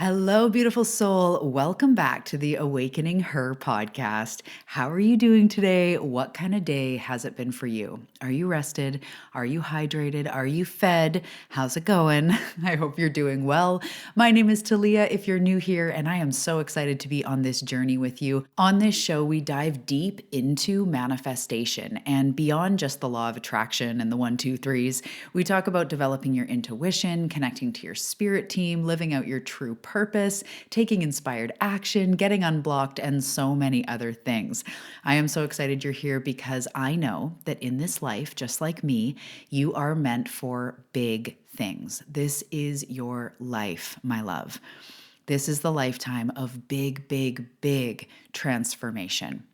Hello, beautiful soul. Welcome back to the Awakening Her podcast. How are you doing today? What kind of day has it been for you? Are you rested? Are you hydrated? Are you fed? How's it going? I hope you're doing well. My name is Talia if you're new here, and I am so excited to be on this journey with you. On this show, we dive deep into manifestation and beyond just the law of attraction and the 1, 2, 3s. We talk about developing your intuition, connecting to your spirit team, living out your true purpose, taking inspired action, getting unblocked, and so many other things. I am so excited you're here because I know that in this life, just like me, you are meant for big things. This is your life, my love. This is the lifetime of big, big, big transformation.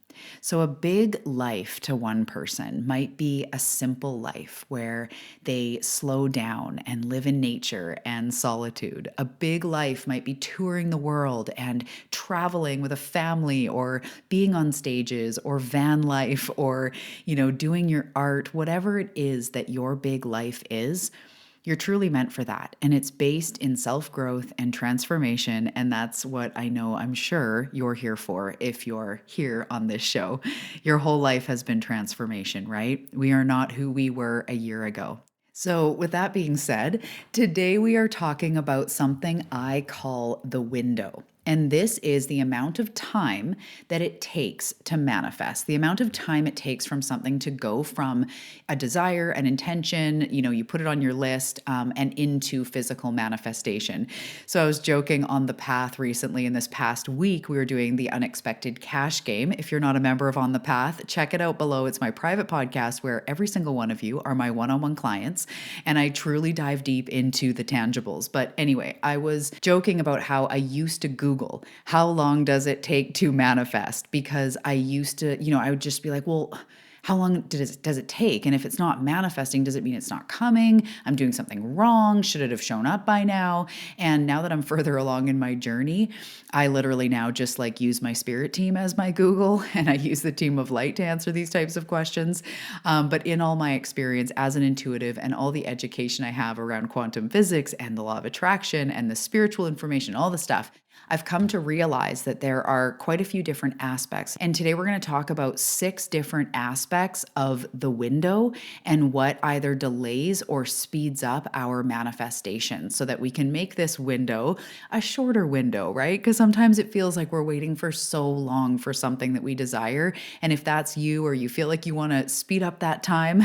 So a big life to one person might be a simple life where they slow down and live in nature and solitude. A big life might be touring the world and traveling with a family or being on stages or van life or, doing your art, whatever it is that your big life is. You're truly meant for that. And it's based in self-growth and transformation. And that's what I'm sure you're here for if you're here on this show. Your whole life has been transformation, right? We are not who we were a year ago. So, with that being said, today we are talking about something I call the window. And this is the amount of time that it takes to manifest, the amount of time it takes from something to go from a desire, an intention, you put it on your list, and into physical manifestation. So I was joking on the path recently in this past week, we were doing the unexpected cash game. If you're not a member of On the Path, check it out below. It's my private podcast where every single one of you are my one-on-one clients. And I truly dive deep into the tangibles. But anyway, I was joking about how I used to Google how long does it take to manifest? Because I used to, I would just be like, well, how long does it take? And if it's not manifesting, does it mean it's not coming? I'm doing something wrong. Should it have shown up by now? And now that I'm further along in my journey, I literally now just use my spirit team as my Google, and I use the team of light to answer these types of questions. But in all my experience as an intuitive and all the education I have around quantum physics and the law of attraction and the spiritual information, all the stuff, I've come to realize that there are quite a few different aspects. And today we're going to talk about 6 different aspects of the window and what either delays or speeds up our manifestation so that we can make this window a shorter window, right? Because sometimes it feels like we're waiting for so long for something that we desire. And if that's you or you feel like you want to speed up that time,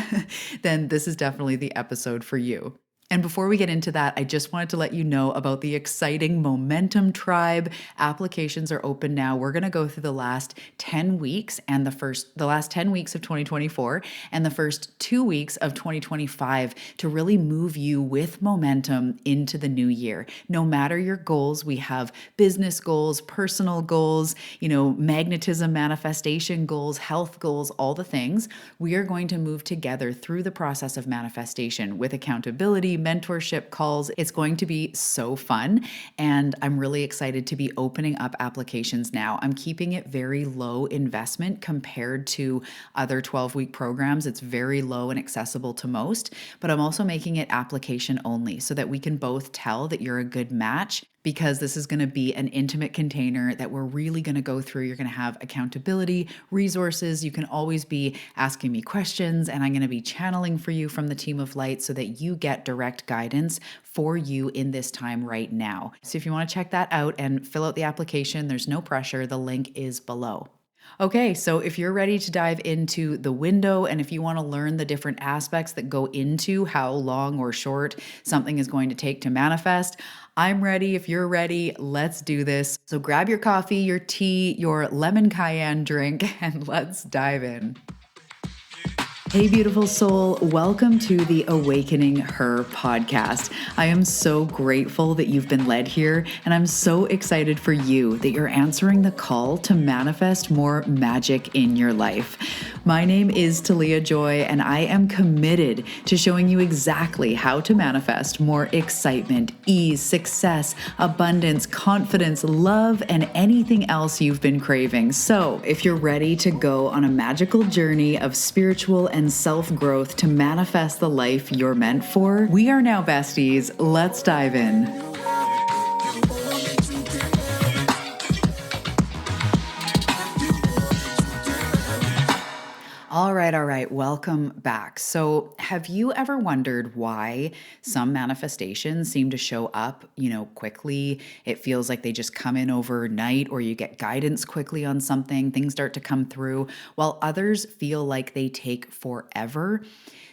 then this is definitely the episode for you. And before we get into that, I just wanted to let you know about the exciting Momentum Tribe. Applications are open now. We're going to go through the last 10 weeks and the last 10 weeks of 2024 and the first 2 weeks of 2025 to really move you with momentum into the new year. No matter your goals, we have business goals, personal goals, magnetism, manifestation goals, health goals, all the things. We are going to move together through the process of manifestation with accountability, mentorship calls. It's going to be so fun. And I'm really excited to be opening up applications now. I'm keeping it very low investment compared to other 12-week programs. It's very low and accessible to most, but I'm also making it application only so that we can both tell that you're a good match, because this is going to be an intimate container that we're really going to go through. You're going to have accountability, resources. You can always be asking me questions, and I'm going to be channeling for you from the team of light so that you get direct guidance for you in this time right now. So if you want to check that out and fill out the application, there's no pressure. The link is below. Okay, so if you're ready to dive into the window and if you want to learn the different aspects that go into how long or short something is going to take to manifest, I'm ready. If you're ready, let's do this. So grab your coffee, your tea, your lemon cayenne drink, and let's dive in. Hey, beautiful soul. Welcome to the Awakening Her podcast. I am so grateful that you've been led here, and I'm so excited for you that you're answering the call to manifest more magic in your life. My name is Talia Joy, and I am committed to showing you exactly how to manifest more excitement, ease, success, abundance, confidence, love, and anything else you've been craving. So if you're ready to go on a magical journey of spiritual and self-growth to manifest the life you're meant for, we are now besties. Let's dive in. All right. Welcome back. So, have you ever wondered why some manifestations seem to show up, quickly? It feels like they just come in overnight, or you get guidance quickly on something, things start to come through, while others feel like they take forever.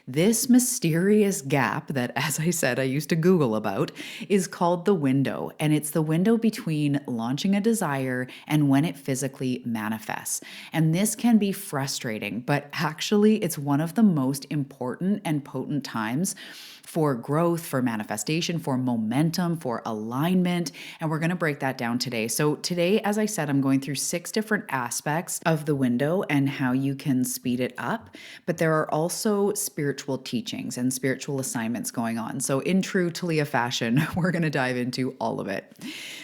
This mysterious gap that, as I said, I used to Google about is called the window. And it's the window between launching a desire and when it physically manifests. And this can be frustrating, but actually, it's one of the most important and potent times for growth, for manifestation, for momentum, for alignment. And we're going to break that down today. So, today, as I said, I'm going through 6 different aspects of the window and how you can speed it up. But there are also spiritual teachings and spiritual assignments going on. So, in true Talia fashion, we're going to dive into all of it.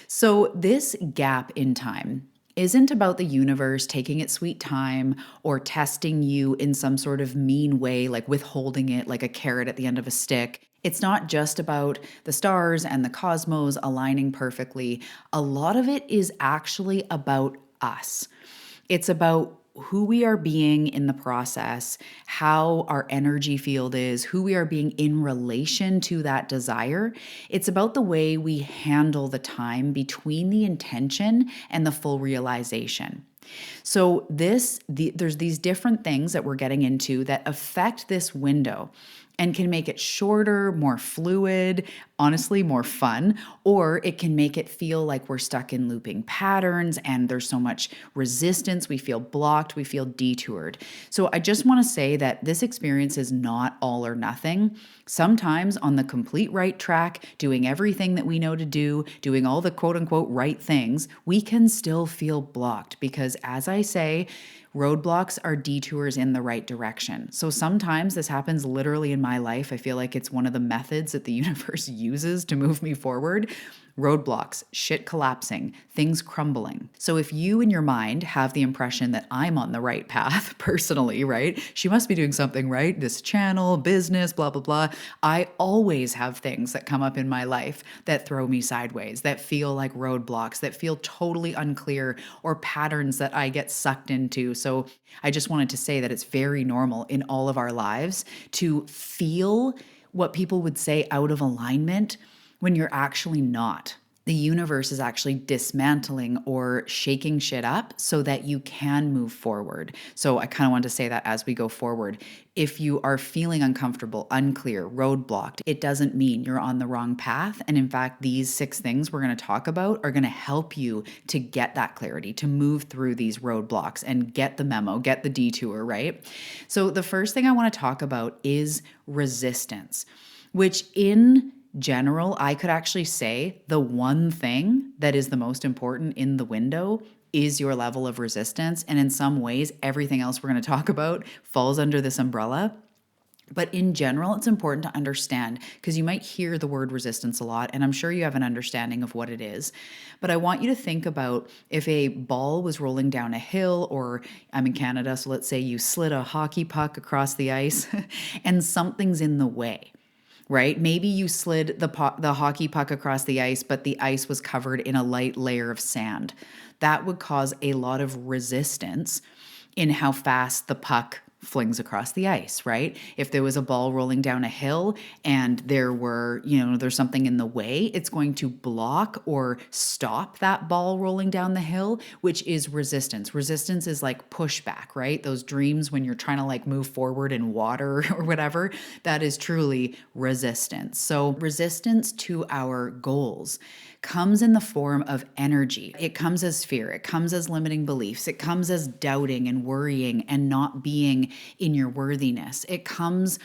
So, this gap in time isn't about the universe taking its sweet time or testing you in some sort of mean way, like withholding it like a carrot at the end of a stick. It's not just about the stars and the cosmos aligning perfectly. A lot of it is actually about us. It's about who we are being in the process, how our energy field is, who we are being in relation to that desire. It's about the way we handle the time between the intention and the full realization. So there's these different things that we're getting into that affect this window and can make it shorter, more fluid, honestly, more fun, or it can make it feel like we're stuck in looping patterns and there's so much resistance. We feel blocked, we feel detoured. So I just want to say that this experience is not all or nothing. Sometimes on the complete right track, doing everything that we know to do, doing all the quote unquote right things, we can still feel blocked because, as I say, roadblocks are detours in the right direction. So sometimes this happens literally in my life. I feel like it's one of the methods that the universe uses to move me forward. Roadblocks, shit collapsing, things crumbling. So if you in your mind have the impression that I'm on the right path personally, right? She must be doing something right. This channel, business, blah, blah, blah. I always have things that come up in my life that throw me sideways, that feel like roadblocks, that feel totally unclear, or patterns that I get sucked into. So I just wanted to say that it's very normal in all of our lives to feel what people would say out of alignment when you're actually not. The universe is actually dismantling or shaking shit up so that you can move forward. So I kind of want to say that as we go forward. If you are feeling uncomfortable, unclear, roadblocked, it doesn't mean you're on the wrong path. And in fact, these 6 things we're going to talk about are going to help you to get that clarity, to move through these roadblocks and get the memo, get the detour, right? So the first thing I want to talk about is resistance, which in general, I could actually say the one thing that is the most important in the window is your level of resistance. And in some ways, everything else we're going to talk about falls under this umbrella. But in general, it's important to understand because you might hear the word resistance a lot, and I'm sure you have an understanding of what it is. But I want you to think about if a ball was rolling down a hill, or I'm in Canada, so let's say you slid a hockey puck across the ice and something's in the way. Right? Maybe you slid the hockey puck across the ice, but the ice was covered in a light layer of sand. That would cause a lot of resistance in how fast the puck flings across the ice, right? If there was a ball rolling down a hill and there's something in the way, it's going to block or stop that ball rolling down the hill, which is resistance. Resistance is like pushback, right? Those dreams when you're trying to like move forward in water or whatever, that is truly resistance. So resistance to our goals comes in the form of energy. It comes as fear. It comes as limiting beliefs. It comes as doubting and worrying and not being in your worthiness. It comes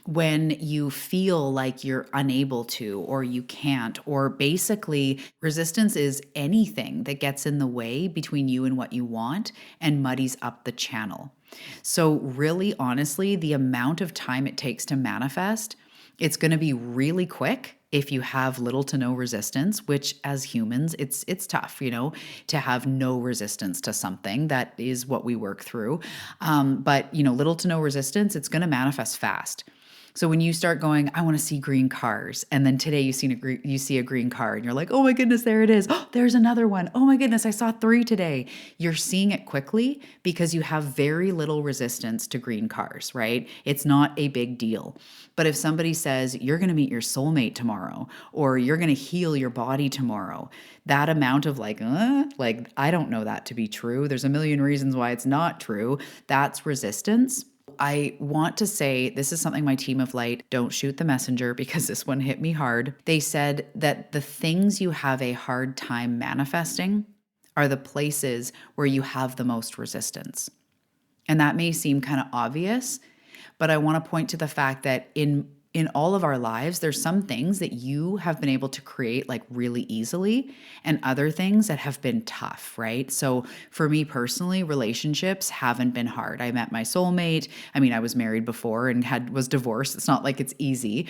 when you feel like you're unable to, or you can't, or basically resistance is anything that gets in the way between you and what you want and muddies up the channel. So really, honestly, the amount of time it takes to manifest, it's going to be really quick if you have little to no resistance, which as humans, it's tough, to have no resistance to something. That is what we work through. But little to no resistance, it's going to manifest fast. So when you start going, I want to see green cars, and then today you see a green car, and you're like, oh my goodness, there it is. Oh, there's another one. Oh my goodness, I saw 3 today. You're seeing it quickly because you have very little resistance to green cars, right? It's not a big deal. But if somebody says you're going to meet your soulmate tomorrow, or you're going to heal your body tomorrow, that amount of like I don't know that to be true. There's a million reasons why it's not true. That's resistance. I want to say this is something my team of light, don't shoot the messenger because this one hit me hard. They said that the things you have a hard time manifesting are the places where you have the most resistance. And that may seem kind of obvious, but I want to point to the fact that in all of our lives, there's some things that you have been able to create like really easily and other things that have been tough, right? So for me personally, relationships haven't been hard. I met my soulmate. I mean, I was married before and was divorced. It's not like it's easy,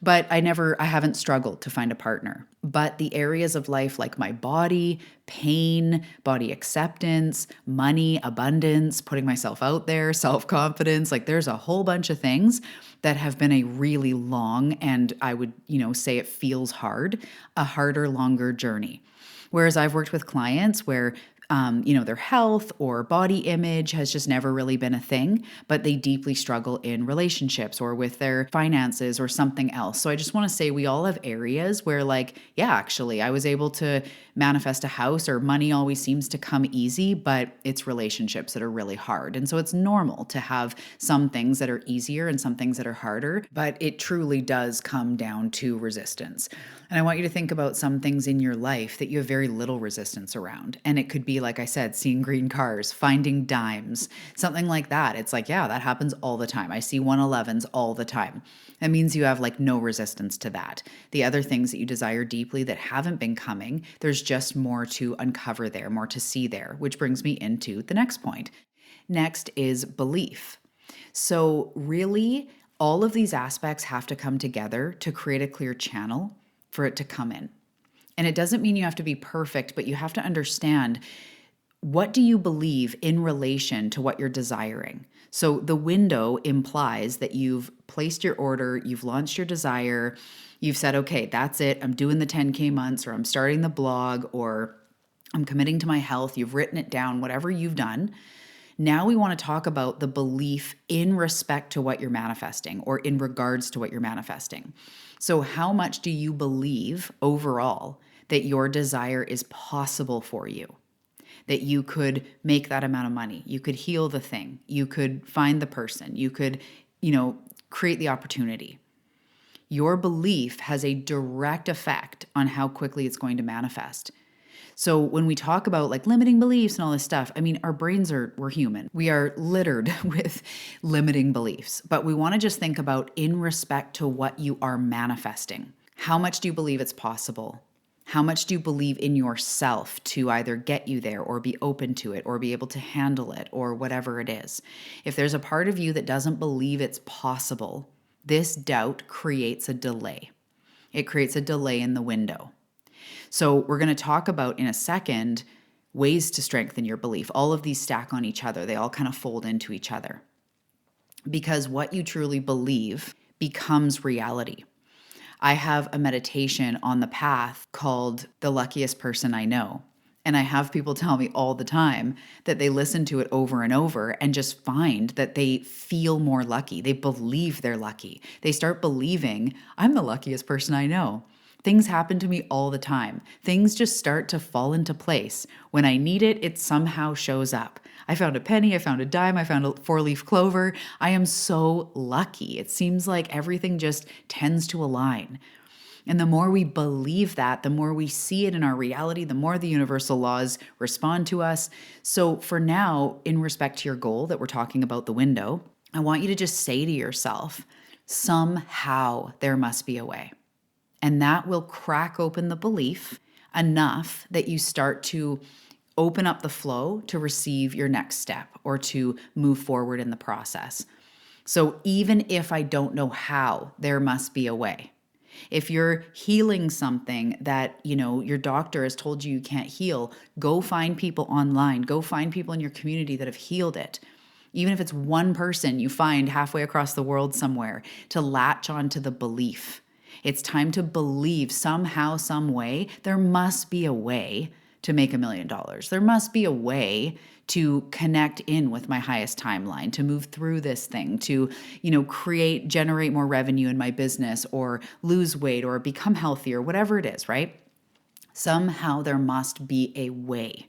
but I haven't struggled to find a partner. But the areas of life like my body, pain, body acceptance, money, abundance, putting myself out there, self-confidence, like there's a whole bunch of things that have been a really long, and I would, say it feels hard, a harder, longer journey. Whereas I've worked with clients where their health or body image has just never really been a thing, but they deeply struggle in relationships or with their finances or something else. So I just want to say we all have areas where actually I was able to manifest a house, or money always seems to come easy, but it's relationships that are really hard. And so it's normal to have some things that are easier and some things that are harder, but it truly does come down to resistance. And I want you to think about some things in your life that you have very little resistance around. And it could be, like I said, seeing green cars, finding dimes, something like that. It's like, yeah, that happens all the time. I see 111s all the time. That means you have no resistance to that. The other things that you desire deeply that haven't been coming, there's just more to uncover there, more to see there, which brings me into the next point. Next is belief. So really, all of these aspects have to come together to create a clear channel for it to come in. And it doesn't mean you have to be perfect, but you have to understand, what do you believe in relation to what you're desiring? So the window implies that you've placed your order, you've launched your desire, you've said, okay, that's it. I'm doing the 10K months, or I'm starting the blog, or I'm committing to my health. You've written it down, whatever you've done. Now we want to talk about the belief in respect to what you're manifesting, or in regards to what you're manifesting. So how much do you believe overall that your desire is possible for you? That you could make that amount of money, you could heal the thing, you could find the person, you could, create the opportunity. Your belief has a direct effect on how quickly it's going to manifest. So when we talk about limiting beliefs and all this stuff, I mean, our brains we're human. We are littered with limiting beliefs, but we want to just think about in respect to what you are manifesting. How much do you believe it's possible? How much do you believe in yourself to either get you there, or be open to it, or be able to handle it, or whatever it is? If there's a part of you that doesn't believe it's possible, this doubt creates a delay. It creates a delay in the window. So we're going to talk about in a second ways to strengthen your belief. All of these stack on each other. They all kind of fold into each other. Because what you truly believe becomes reality. I have a meditation on the path called The Luckiest Person I Know. And I have people tell me all the time that they listen to it over and over and just find that they feel more lucky. They believe they're lucky. They start believing, I'm the luckiest person I know. Things happen to me all the time. Things just start to fall into place. When I need it, it somehow shows up. I found a penny, I found a dime, I found a 4-leaf clover. I am so lucky. It seems like everything just tends to align. And the more we believe that, the more we see it in our reality, the more the universal laws respond to us. So for now, in respect to your goal that we're talking about, the window, I want you to just say to yourself, somehow there must be a way. And that will crack open the belief enough that you start to open up the flow to receive your next step, or to move forward in the process. So even if I don't know how, there must be a way. If you're healing something that, your doctor has told you can't heal, go find people online, go find people in your community that have healed it. Even if it's one person you find halfway across the world somewhere, to latch onto the belief. It's time to believe somehow, some way, there must be a way to make $1 million. There must be a way to connect in with my highest timeline, to move through this thing, to, generate more revenue in my business, or lose weight, or become healthier, whatever it is, right? Somehow there must be a way.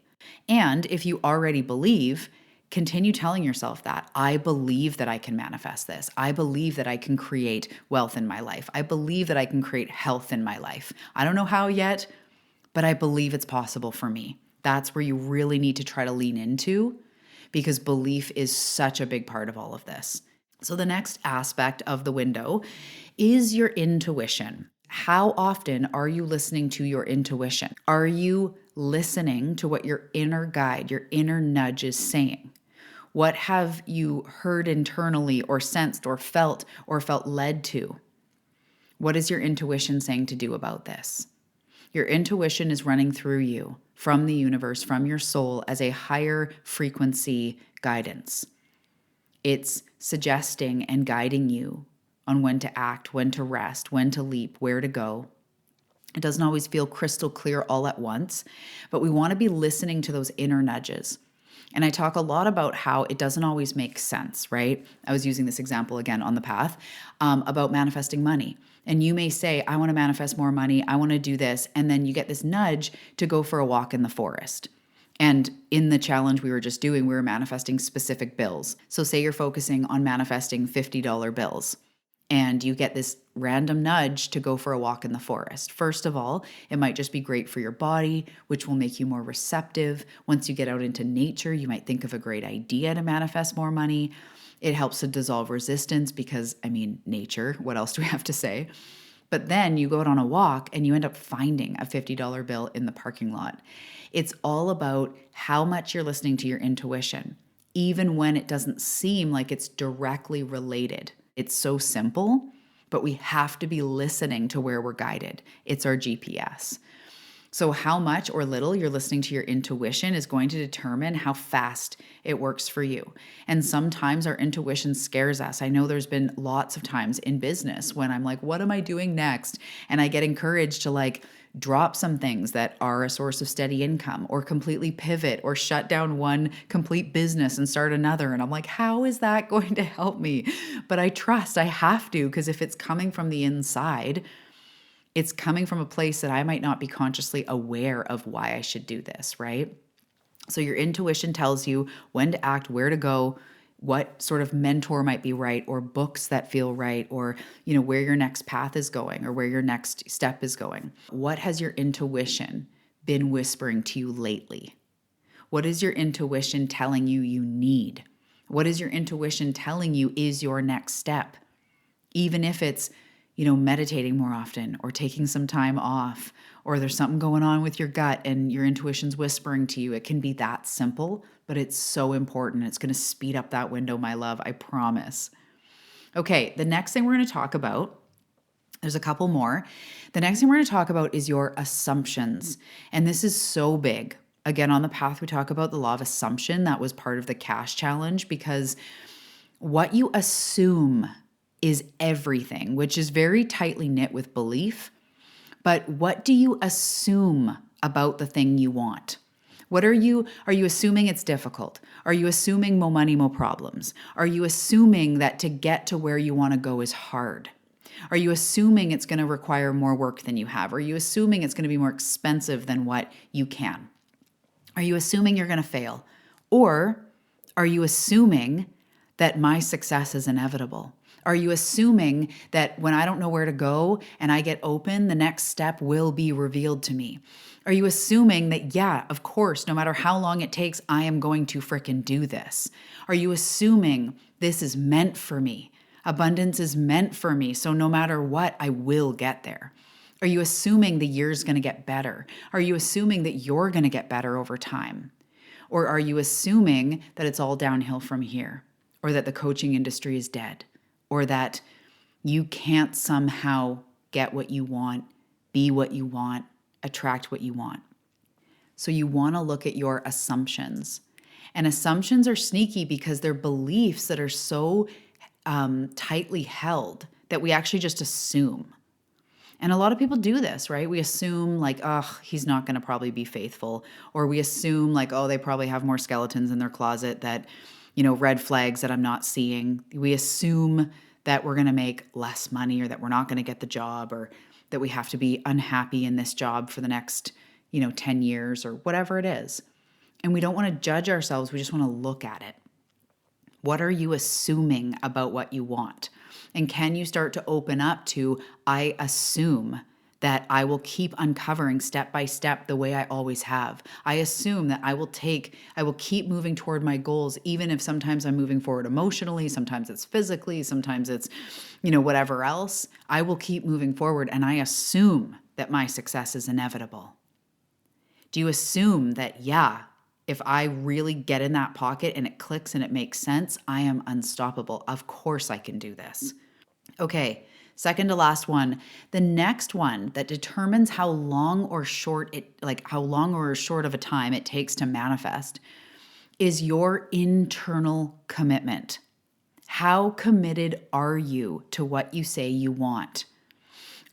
And if you already believe, continue telling yourself that. I believe that I can manifest this. I believe that I can create wealth in my life. I believe that I can create health in my life. I don't know how yet, but I believe it's possible for me. That's where you really need to try to lean into, because belief is such a big part of all of this. So the next aspect of the window is your intuition. How often are you listening to your intuition? Are you listening to what your inner guide, your inner nudge is saying? What have you heard internally, or sensed, or felt led to? What is your intuition saying to do about this? Your intuition is running through you from the universe, from your soul, as a higher frequency guidance. It's suggesting and guiding you on when to act, when to rest, when to leap, where to go. It doesn't always feel crystal clear all at once, but we want to be listening to those inner nudges. And I talk a lot about how it doesn't always make sense, right? I was using this example again on the path about manifesting money. And you may say, I want to manifest more money. I want to do this. And then you get this nudge to go for a walk in the forest. And in the challenge we were just doing, we were manifesting specific bills. So say you're focusing on manifesting $50 bills, and you get this random nudge to go for a walk in the forest. First of all, it might just be great for your body, which will make you more receptive. Once you get out into nature, you might think of a great idea to manifest more money. It helps to dissolve resistance because, nature, what else do we have to say? But then you go out on a walk and you end up finding a $50 bill in the parking lot. It's all about how much you're listening to your intuition, even when it doesn't seem like it's directly related. It's so simple, but we have to be listening to where we're guided. It's our GPS. So how much or little you're listening to your intuition is going to determine how fast it works for you. And sometimes our intuition scares us. I know there's been lots of times in business when I'm like, what am I doing next? And I get encouraged to drop some things that are a source of steady income, or completely pivot, or shut down one complete business and start another. And I'm like, how is that going to help me? But I trust I have to, because if it's coming from the inside, it's coming from a place that I might not be consciously aware of why I should do this, right? So your intuition tells you when to act, where to go, what sort of mentor might be right, or books that feel right, or where your next path is going, or where your next step is going. What has your intuition been whispering to you lately? What is your intuition telling you you need? What is your intuition telling you is your next step? Even if it's meditating more often, or taking some time off, or there's something going on with your gut and your intuition's whispering to you. It can be that simple, but it's so important. It's going to speed up that window, my love, I promise. Okay, the next thing we're going to talk about, there's a couple more. The next thing we're going to talk about is your assumptions. And this is so big. Again, on the path, we talk about the law of assumption. That was part of the cash challenge, because what you assume is everything, which is very tightly knit with belief. But what do you assume about the thing you want? Are you assuming it's difficult? Are you assuming more money, more problems? Are you assuming that to get to where you want to go is hard? Are you assuming it's going to require more work than you have? Are you assuming it's going to be more expensive than what you can? Are you assuming you're going to fail? Or are you assuming that my success is inevitable? Are you assuming that when I don't know where to go and I get open, the next step will be revealed to me? Are you assuming that, yeah, of course, no matter how long it takes, I am going to frickin' do this? Are you assuming this is meant for me? Abundance is meant for me, so no matter what, I will get there. Are you assuming the year's going to get better? Are you assuming that you're going to get better over time? Or are you assuming that it's all downhill from here? Or that the coaching industry is dead? Or that you can't somehow get what you want, be what you want, attract what you want? So you want to look at your assumptions. And assumptions are sneaky because they're beliefs that are so tightly held that we actually just assume. And a lot of people do this, right? We assume like, oh, he's not going to probably be faithful. Or we assume like, oh, they probably have more skeletons in their closet that, red flags that I'm not seeing. We assume that we're going to make less money, or that we're not going to get the job, or that we have to be unhappy in this job for the next, 10 years or whatever it is. And we don't want to judge ourselves. We just want to look at it. What are you assuming about what you want? And can you start to open up to, I assume that I will keep uncovering step by step the way I always have. I assume that I will keep moving toward my goals, even if sometimes I'm moving forward emotionally, sometimes it's physically, sometimes it's, whatever else. I will keep moving forward, and I assume that my success is inevitable. Do you assume that, yeah, if I really get in that pocket and it clicks and it makes sense, I am unstoppable? Of course I can do this. Okay, second to last one. The next one that determines how long or short of a time it takes to manifest is your internal commitment. How committed are you to what you say you want?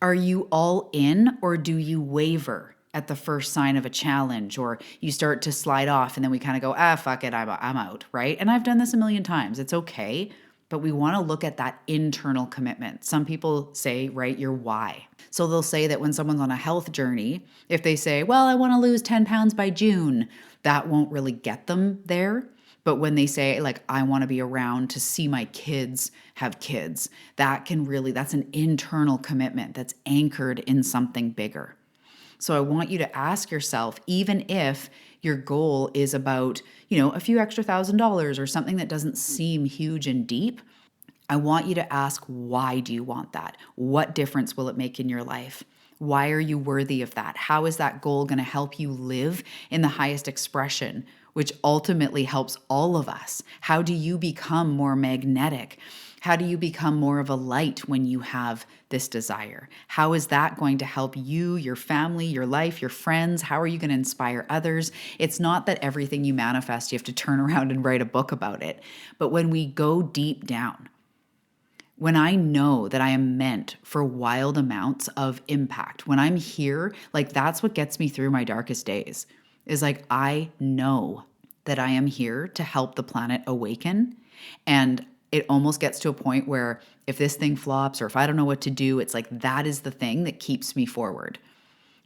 Are you all in, or do you waver at the first sign of a challenge, or you start to slide off and then we kind of go, fuck it, I'm out, right? And I've done this a million times. It's okay. But we want to look at that internal commitment. Some people say, right, your why. So they'll say that when someone's on a health journey, if they say, well, I want to lose 10 pounds by June, that won't really get them there. But when they say, like, I want to be around to see my kids have kids, that's an internal commitment that's anchored in something bigger. So I want you to ask yourself, even if your goal is about, a few extra $1,000 or something that doesn't seem huge and deep, I want you to ask, why do you want that? What difference will it make in your life? Why are you worthy of that? How is that goal going to help you live in the highest expression, which ultimately helps all of us? How do you become more magnetic? How do you become more of a light when you have this desire? How is that going to help you, your family, your life, your friends? How are you going to inspire others? It's not that everything you manifest, you have to turn around and write a book about it. But when we go deep down, when I know that I am meant for wild amounts of impact, when I'm here, like that's what gets me through my darkest days, is like I know that I am here to help the planet awaken. And it almost gets to a point where if this thing flops or if I don't know what to do, it's like that is the thing that keeps me forward,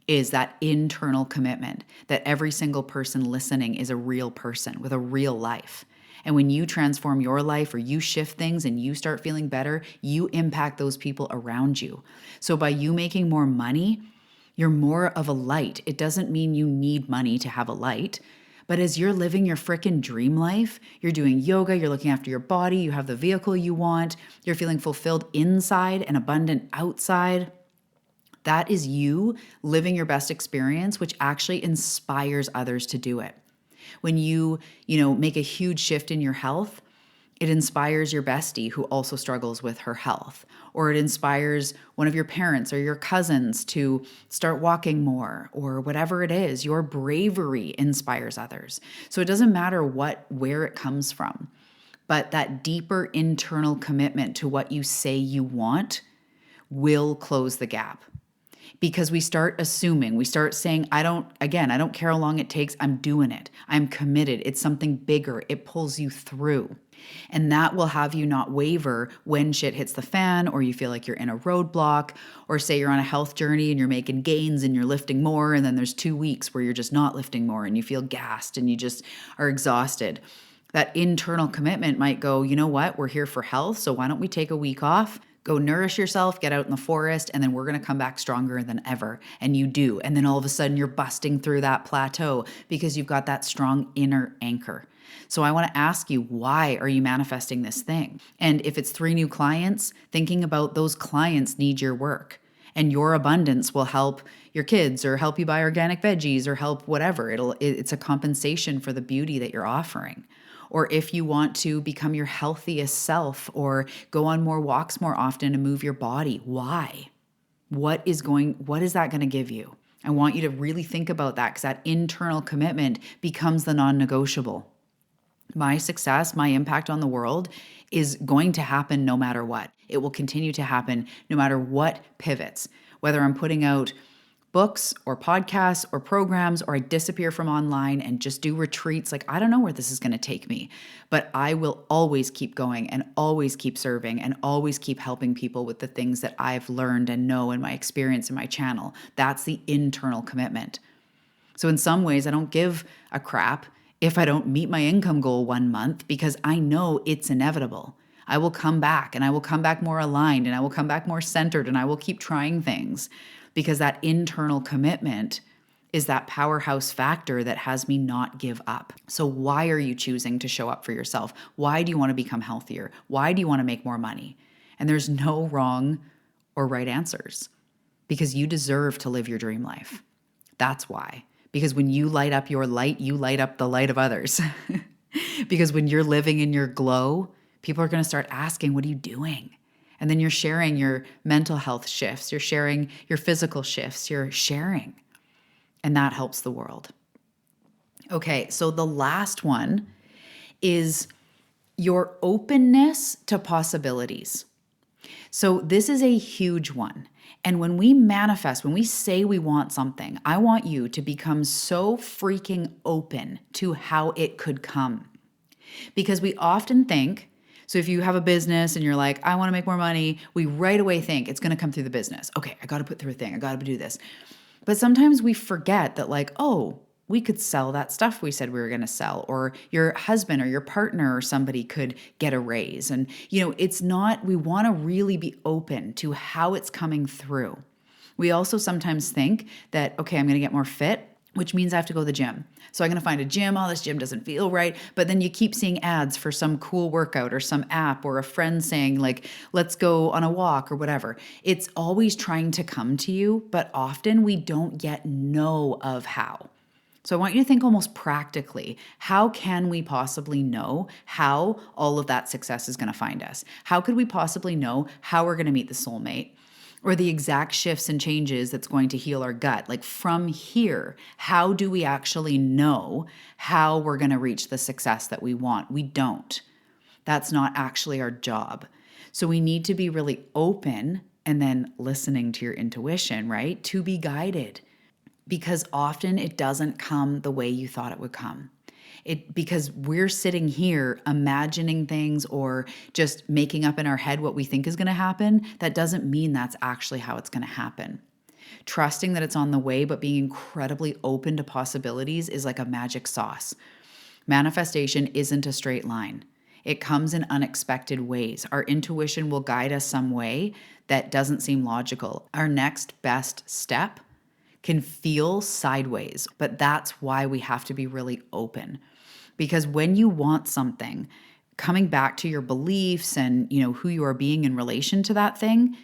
is that internal commitment that every single person listening is a real person with a real life. And when you transform your life or you shift things and you start feeling better, you impact those people around you. So by you making more money, you're more of a light. It doesn't mean you need money to have a light. But as you're living your freaking dream life, you're doing yoga, you're looking after your body, you have the vehicle you want, you're feeling fulfilled inside and abundant outside. That is you living your best experience, which actually inspires others to do it. When you make a huge shift in your health, it inspires your bestie who also struggles with her health, or it inspires one of your parents or your cousins to start walking more, or whatever it is. Your bravery inspires others. So it doesn't matter where it comes from, but that deeper internal commitment to what you say you want will close the gap. Because we start assuming, we start saying, I don't care how long it takes. I'm doing it. I'm committed. It's something bigger. It pulls you through. And that will have you not waver when shit hits the fan, or you feel like you're in a roadblock, or say you're on a health journey and you're making gains and you're lifting more. And then there's 2 weeks where you're just not lifting more and you feel gassed and you just are exhausted. That internal commitment might go, you know what? We're here for health. So why don't we take a week off? Go nourish yourself, get out in the forest, and then we're going to come back stronger than ever. And you do. And then all of a sudden you're busting through that plateau because you've got that strong inner anchor. So I want to ask you, why are you manifesting this thing? And if it's 3 new clients, thinking about those clients need your work. And your abundance will help your kids or help you buy organic veggies or help whatever. It's a compensation for the beauty that you're offering. Or if you want to become your healthiest self or go on more walks more often and move your body, why? What is that going to give you? I want you to really think about that, because that internal commitment becomes the non-negotiable. My success, my impact on the world is going to happen no matter what. It will continue to happen no matter what pivots, whether I'm putting out books or podcasts or programs, or I disappear from online and just do retreats. Like, I don't know where this is going to take me, but I will always keep going and always keep serving and always keep helping people with the things that I've learned and know in my experience in my channel. That's the internal commitment. So in some ways, I don't give a crap if I don't meet my income goal one month, because I know it's inevitable. I will come back, and I will come back more aligned, and I will come back more centered, and I will keep trying things, because that internal commitment is that powerhouse factor that has me not give up. So why are you choosing to show up for yourself? Why do you want to become healthier? Why do you want to make more money? And there's no wrong or right answers, because you deserve to live your dream life. That's why. Because when you light up your light, you light up the light of others. Because when you're living in your glow, people are going to start asking, what are you doing? And then you're sharing your mental health shifts, you're sharing your physical shifts, you're sharing. And that helps the world. Okay, so the last one is your openness to possibilities. So this is a huge one. And when we manifest, when we say we want something, I want you to become so freaking open to how it could come. Because we often think, so if you have a business and you're like, I want to make more money, we right away think it's going to come through the business. Okay, I got to put through a thing. I got to do this. But sometimes we forget that, like, oh, we could sell that stuff we said we were going to sell, or your husband or your partner or somebody could get a raise. And, it's not, we want to really be open to how it's coming through. We also sometimes think that, okay, I'm going to get more fit, which means I have to go to the gym. So I'm going to find a gym. Oh, this gym doesn't feel right. But then you keep seeing ads for some cool workout or some app or a friend saying, like, let's go on a walk or whatever. It's always trying to come to you, but often we don't yet know of how. So I want you to think almost practically, how can we possibly know how all of that success is going to find us? How could we possibly know how we're going to meet the soulmate? Or the exact shifts and changes that's going to heal our gut? Like, from here, how do we actually know how we're going to reach the success that we want? We don't. That's not actually our job. So we need to be really open and then listening to your intuition, right? To be guided. Because often it doesn't come the way you thought it would come. Because we're sitting here imagining things or just making up in our head what we think is going to happen, that doesn't mean that's actually how it's going to happen. Trusting that it's on the way, but being incredibly open to possibilities is like a magic sauce. Manifestation isn't a straight line. It comes in unexpected ways. Our intuition will guide us some way that doesn't seem logical. Our next best step can feel sideways, but that's why we have to be really open. Because when you want something, coming back to your beliefs and who you are being in relation to that thing,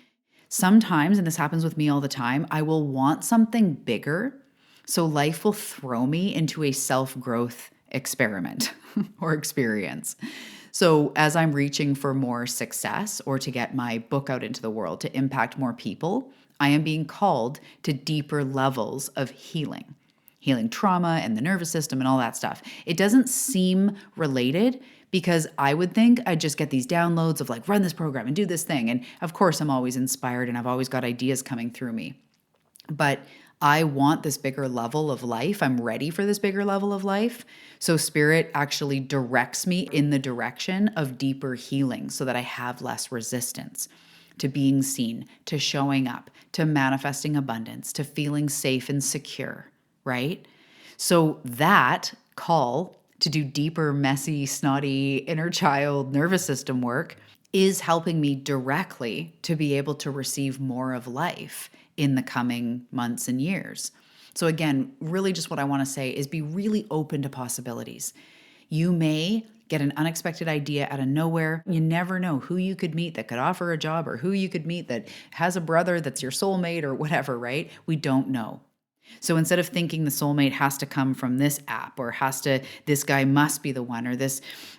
sometimes, and this happens with me all the time, I will want something bigger. So life will throw me into a self-growth experiment or experience. So as I'm reaching for more success or to get my book out into the world to impact more people, I am being called to deeper levels of healing trauma and the nervous system and all that stuff. It doesn't seem related, because I would think I'd just get these downloads of, like, run this program and do this thing. And of course, I'm always inspired and I've always got ideas coming through me. But I want this bigger level of life. I'm ready for this bigger level of life. So Spirit actually directs me in the direction of deeper healing so that I have less resistance to being seen, to showing up, to manifesting abundance, to feeling safe and secure, right? So that call to do deeper, messy, snotty, inner child, nervous system work is helping me directly to be able to receive more of life in the coming months and years. So again, really just what I want to say is be really open to possibilities. You may get an unexpected idea out of nowhere. You never know who you could meet that could offer a job, or who you could meet that has a brother that's your soulmate or whatever, right? We don't know. So instead of thinking the soulmate has to come from this app, or this guy must be the one, or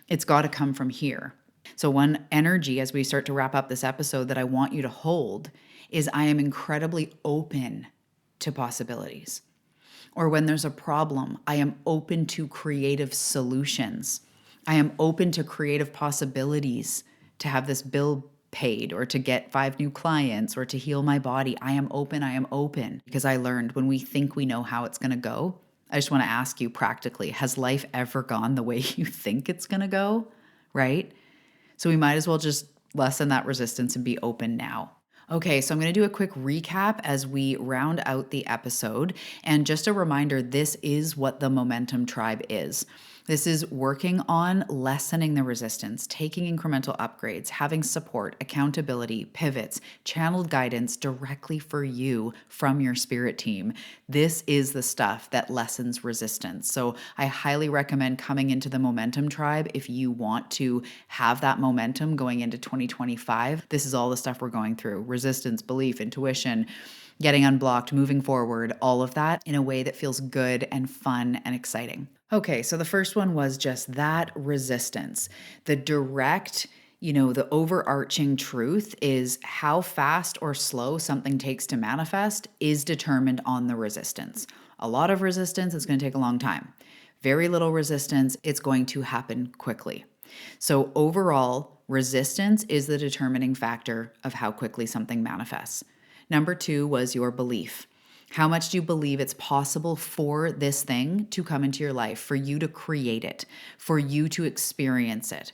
it's got to come from here. So one energy as we start to wrap up this episode that I want you to hold is, I am incredibly open to possibilities. Or when there's a problem, I am open to creative solutions. I am open to creative possibilities to have this bill paid or to get 5 new clients or to heal my body. I am open because I learned when we think we know how it's going to go. I just want to ask you practically, has life ever gone the way you think it's going to go? Right? So we might as well just lessen that resistance and be open now. Okay, so I'm going to do a quick recap as we round out the episode. And just a reminder, this is what the Momentum Tribe is. This is working on lessening the resistance, taking incremental upgrades, having support, accountability, pivots, channeled guidance directly for you from your spirit team. This is the stuff that lessens resistance. So I highly recommend coming into the Momentum Tribe if you want to have that momentum going into 2025. This is all the stuff we're going through: resistance, belief, intuition, getting unblocked, moving forward, all of that in a way that feels good and fun and exciting. Okay, so the first one was just that resistance. The direct, the overarching truth is how fast or slow something takes to manifest is determined on the resistance. A lot of resistance, it's going to take a long time. Very little resistance, it's going to happen quickly. So overall, resistance is the determining factor of how quickly something manifests. Number 2 was your belief. How much do you believe it's possible for this thing to come into your life, for you to create it, for you to experience it?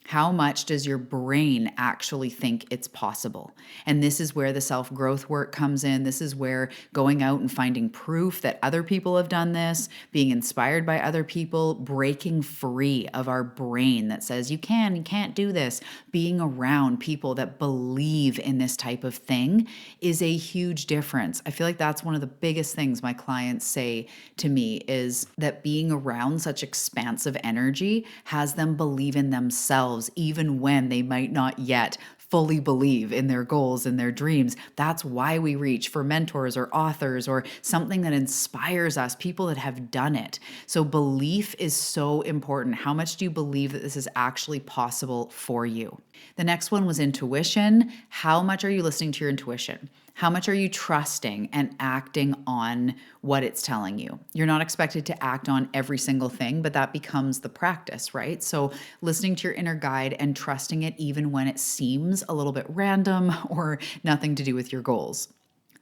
How much does your brain actually think it's possible? And this is where the self-growth work comes in. This is where going out and finding proof that other people have done this, being inspired by other people, breaking free of our brain that says you can't do this, being around people that believe in this type of thing is a huge difference. I feel like that's one of the biggest things my clients say to me is that being around such expansive energy has them believe in themselves even when they might not yet fully believe in their goals and their dreams. That's why we reach for mentors or authors or something that inspires us, people that have done it. So belief is so important. How much do you believe that this is actually possible for you? The next one was intuition. How much are you listening to your intuition? How much are you trusting and acting on what it's telling you? You're not expected to act on every single thing, but that becomes the practice, right? So listening to your inner guide and trusting it even when it seems a little bit random or nothing to do with your goals.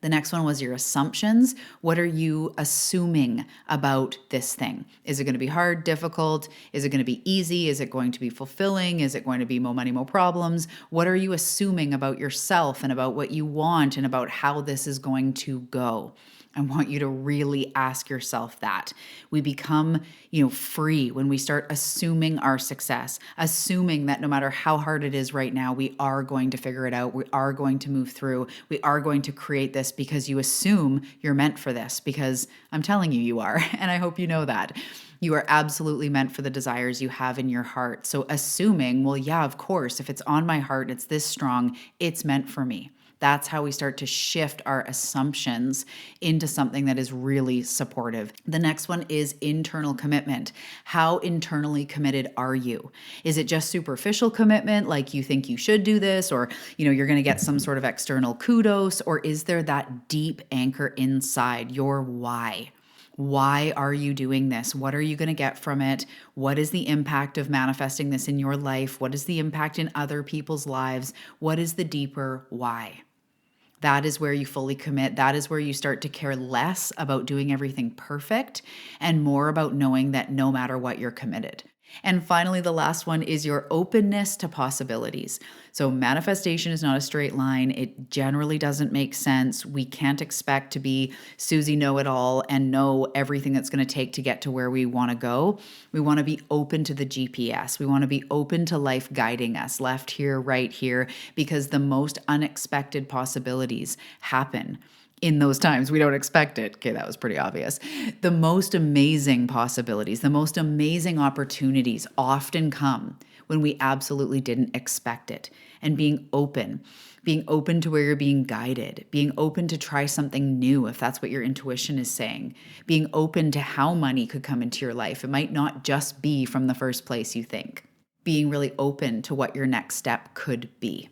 The next one was your assumptions. What are you assuming about this thing? Is it going to be hard, difficult? Is it going to be easy? Is it going to be fulfilling? Is it going to be more money, more problems? What are you assuming about yourself and about what you want and about how this is going to go? I want you to really ask yourself that. We become, free when we start assuming our success, assuming that no matter how hard it is right now, we are going to figure it out. We are going to move through. We are going to create this because you assume you're meant for this, because I'm telling you, you are. And I hope you know that. You are absolutely meant for the desires you have in your heart. So assuming, well, yeah, of course, if it's on my heart, it's this strong, it's meant for me. That's how we start to shift our assumptions into something that is really supportive. The next one is internal commitment. How internally committed are you? Is it just superficial commitment, like you think you should do this, or you're going to get some sort of external kudos, or is there that deep anchor inside, your why? Why are you doing this? What are you going to get from it? What is the impact of manifesting this in your life? What is the impact in other people's lives? What is the deeper why? That is where you fully commit. That is where you start to care less about doing everything perfect and more about knowing that no matter what, you're committed. And finally, the last one is your openness to possibilities. So manifestation is not a straight line. It generally doesn't make sense. We can't expect to be Susie know-it-all and know everything that's going to take to get to where we want to go. We want to be open to the GPS. We want to be open to life guiding us, left here, right here, because the most unexpected possibilities happen in those times we don't expect it. Okay, that was pretty obvious. The most amazing possibilities, the most amazing opportunities often come when we absolutely didn't expect it. And being open to where you're being guided, being open to try something new if that's what your intuition is saying, being open to how money could come into your life. It might not just be from the first place you think. Being really open to what your next step could be.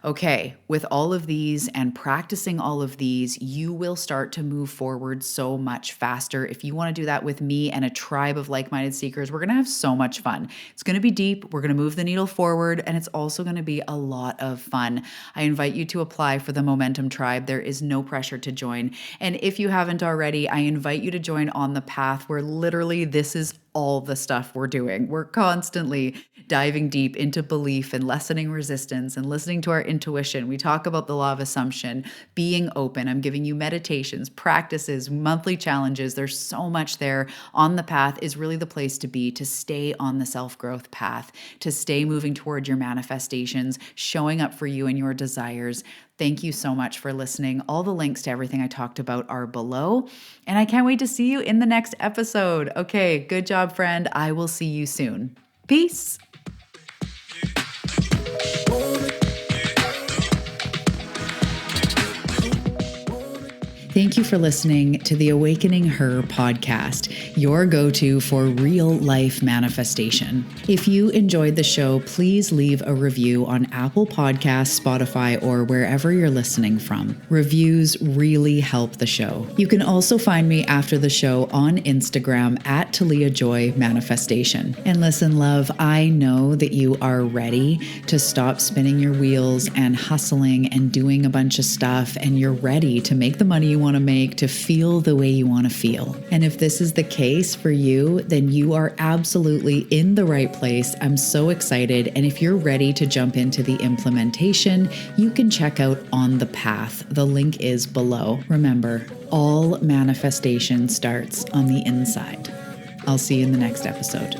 Okay, with all of these and practicing all of these, you will start to move forward so much faster. If you want to do that with me and a tribe of like minded seekers, we're going to have so much fun. It's going to be deep. We're going to move the needle forward, and it's also going to be a lot of fun. I invite you to apply for the Momentum Tribe. There is no pressure to join. And if you haven't already, I invite you to join on the path where literally this is all the stuff we're doing. We're constantly diving deep into belief and lessening resistance and listening to our intuition. We talk about the law of assumption, being open. I'm giving you meditations, practices, monthly challenges. There's so much there. On the Path is really the place to be, to stay on the self-growth path, to stay moving toward your manifestations, showing up for you and your desires. Thank you so much for listening. All the links to everything I talked about are below, and I can't wait to see you in the next episode. Okay, good job, friend. I will see you soon. Peace. Thank you for listening to the Awakening Her podcast, your go-to for real life manifestation. If you enjoyed the show, please leave a review on Apple Podcasts, Spotify, or wherever you're listening from. Reviews really help the show. You can also find me after the show on Instagram at Talia Joy Manifestation. And listen, love, I know that you are ready to stop spinning your wheels and hustling and doing a bunch of stuff, and you're ready to make the money you want to make, to feel the way you want to feel. And if this is the case for you, then you are absolutely in the right place. I'm so excited. And if you're ready to jump into the implementation, you can check out On the Path. The link is below. Remember, all manifestation starts on the inside. I'll see you in the next episode.